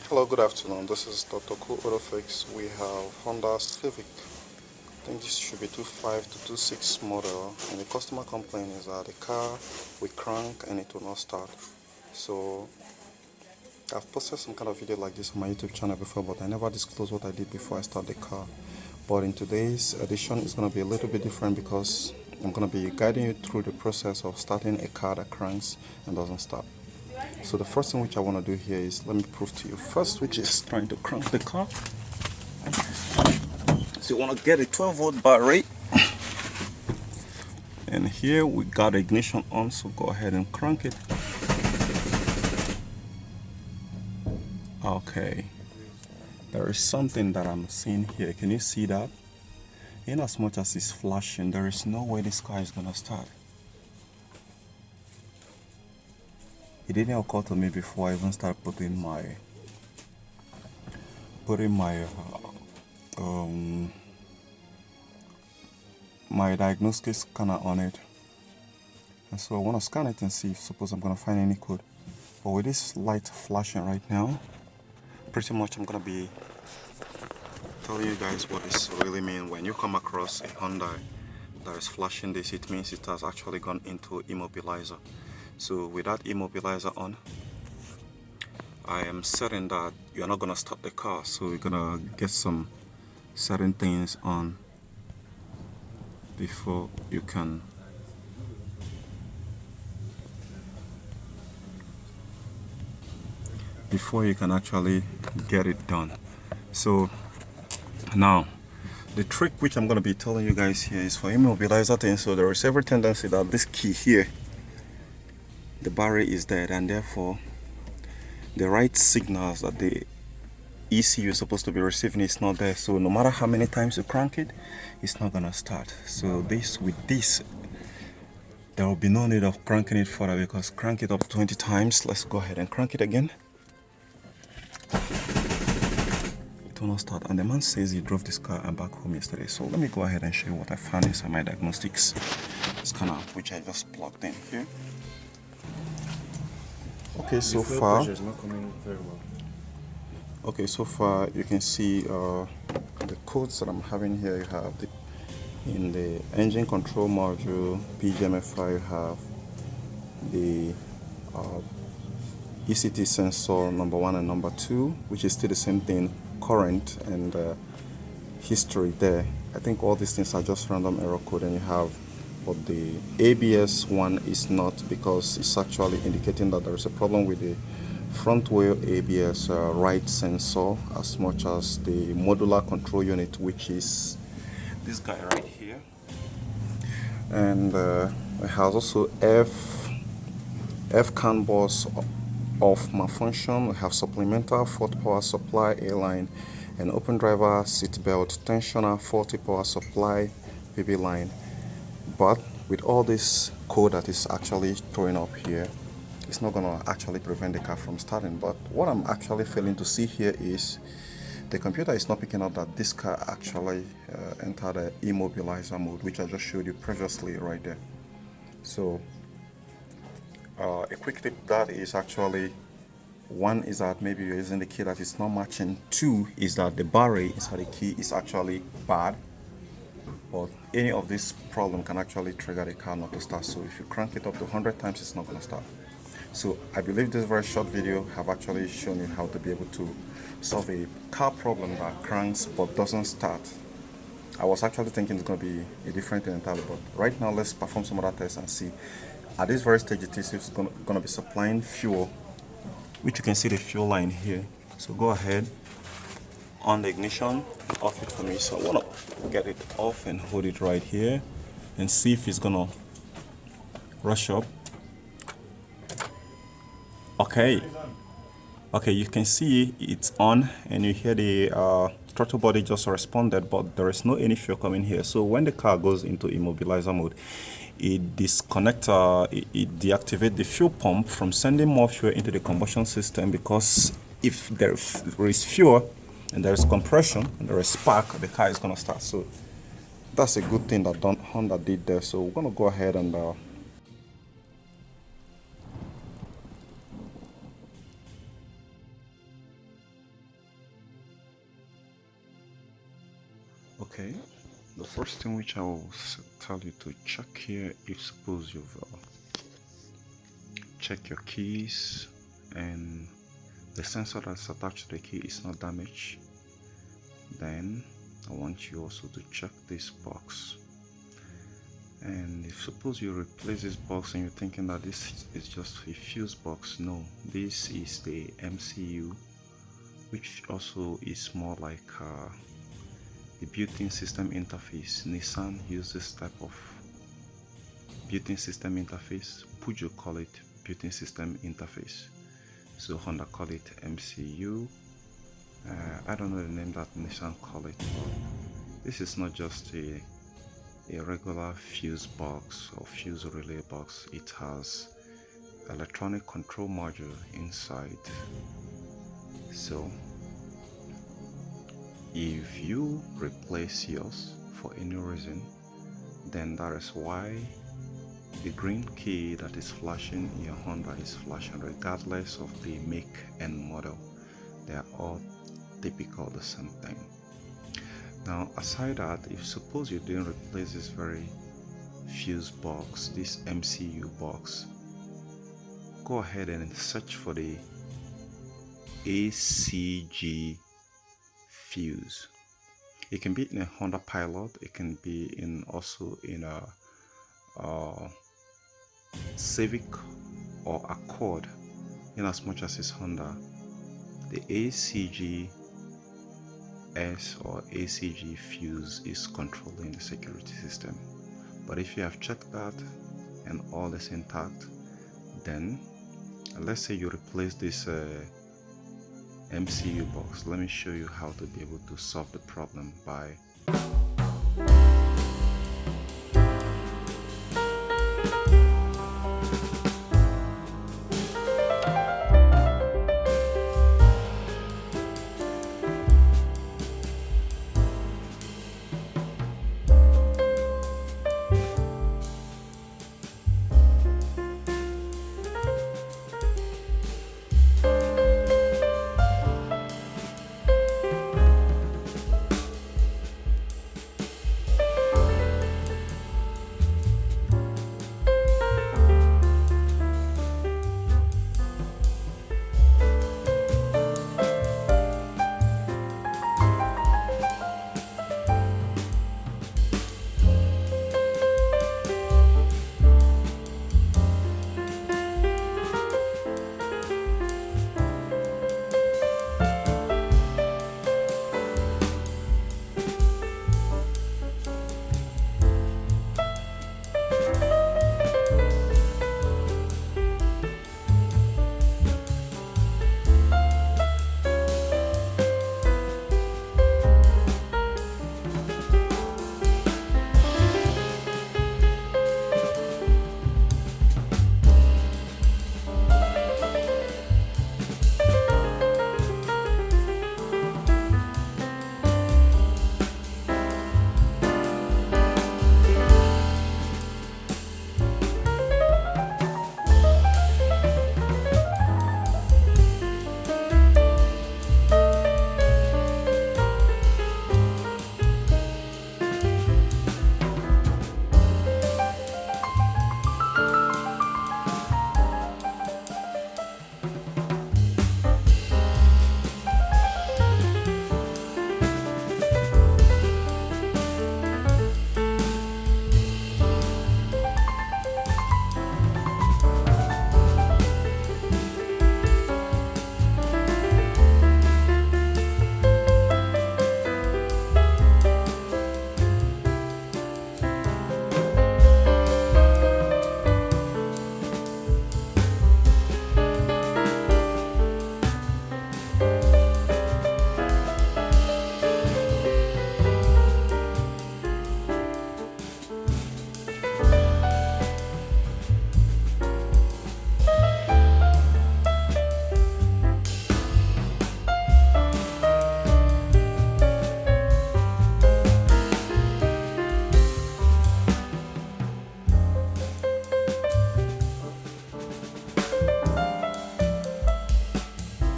Hello, good afternoon. This is Dr. Cool Autofix. We have Honda Civic. I think this should be 2.5 to 2.6 model. And the customer complaint is that the car will crank and it will not start. So I've posted some kind of video like this on my YouTube channel before, but I never disclosed what I did before I start the car. But in today's edition, it's going to be a little bit different because I'm going to be guiding you through the process of starting a car that cranks and doesn't start. So the first thing which I want to do here is, let me prove to you first, which is trying to crank the car. So you want to get a 12-volt battery, and here we got ignition on, so go ahead and crank it. Okay, there is something that I'm seeing here. Can you see that? In as much as it's flashing, there is no way this car is gonna start. It didn't occur to me before I even started putting my diagnostic scanner on it. And so I want to scan it and see if suppose I'm going to find any code. But with this light flashing right now, pretty much I'm going to be telling you guys what this really means. When you come across a Honda that is flashing this, it means it has actually gone into Immobilizer. So with that Immobilizer on, I am certain that you're not going to start the car. So we're going to get some certain things on before you can actually get it done. So now the trick which I'm going to be telling you guys here is for Immobilizer thing. So there is every tendency that this key here, the battery is dead, and therefore the right signals that the ECU is supposed to be receiving is not there. So no matter how many times you crank it, it's not gonna start. So with this there will be no need of cranking it further, because crank it up 20 times. Let's go ahead and crank it again. It will not start, and the man says he drove this car and back home yesterday. So let me go ahead and show you what I found inside my diagnostics scanner, which I just plugged in here. Okay, so far pressure is not coming very well. Okay, so far you can see the codes that I'm having here. You have in the engine control module PGMFI, you have the ECT sensor number 1 and number 2, which is still the same thing, current and history there. I think all these things are just random error code, and you have, but the ABS one is not, because it's actually indicating that there is a problem with the front wheel ABS right sensor, as much as the modular control unit, which is this guy right here. And it has also F CAN bus off malfunction. We have supplemental 40 power supply A line and open driver seat belt tensioner 40 power supply PB line. But with all this code that is actually throwing up here, it's not going to actually prevent the car from starting. But what I'm actually failing to see here is the computer is not picking up that this car actually entered the Immobilizer mode, which I just showed you previously right there. So a quick tip that is actually, one is that maybe you're using the key that is not matching. Two is that the battery inside the key is actually bad. But any of this problem can actually trigger the car not to start. So if you crank it up to 100 times, it's not going to start. So I believe this very short video have actually shown you how to be able to solve a car problem that cranks but doesn't start. I was actually thinking it's going to be a different thing entirely, but right now let's perform some other tests and see. At this very stage, it is going to be supplying fuel, which you can see the fuel line here. So go ahead, on the ignition, off it for me. So I want to get it off and hold it right here and see if it's gonna rush up. Okay, you can see it's on, and you hear the throttle body just responded, but there is no any fuel coming here. So when the car goes into Immobilizer mode, it deactivates the fuel pump from sending more fuel into the combustion system, because if there is fuel and there is compression and there is spark, the car is going to start. So that's a good thing that Honda did there. So we're going to go ahead and Okay, the first thing which I will tell you to check here, if suppose you've checked your keys and the sensor that's attached to the key is not damaged, then I want you also to check this box. And if suppose you replace this box and you're thinking that this is just a fuse box, no, this is the MCU, which also is more like the built-in system interface. Nissan uses this type of built-in system interface. Peugeot call it built-in system interface. So Honda call it MCU. I don't know the name that Nissan call it, but this is not just a regular fuse box or fuse relay box. It has electronic control module inside. So if you replace yours for any reason, then that is why the green key that is flashing in your Honda is flashing regardless of the make and model. They are all typical the same thing. Now aside that, if suppose you didn't replace this very fuse box, this MCU box, go ahead and search for the ACG fuse. It can be in a Honda Pilot, it can be in also in a CIVIC or Accord, in as much as it's Honda. The ACG S or ACG fuse is controlling the security system. But if you have checked that and all is intact, then let's say you replace this MCU box. Let me show you how to be able to solve the problem by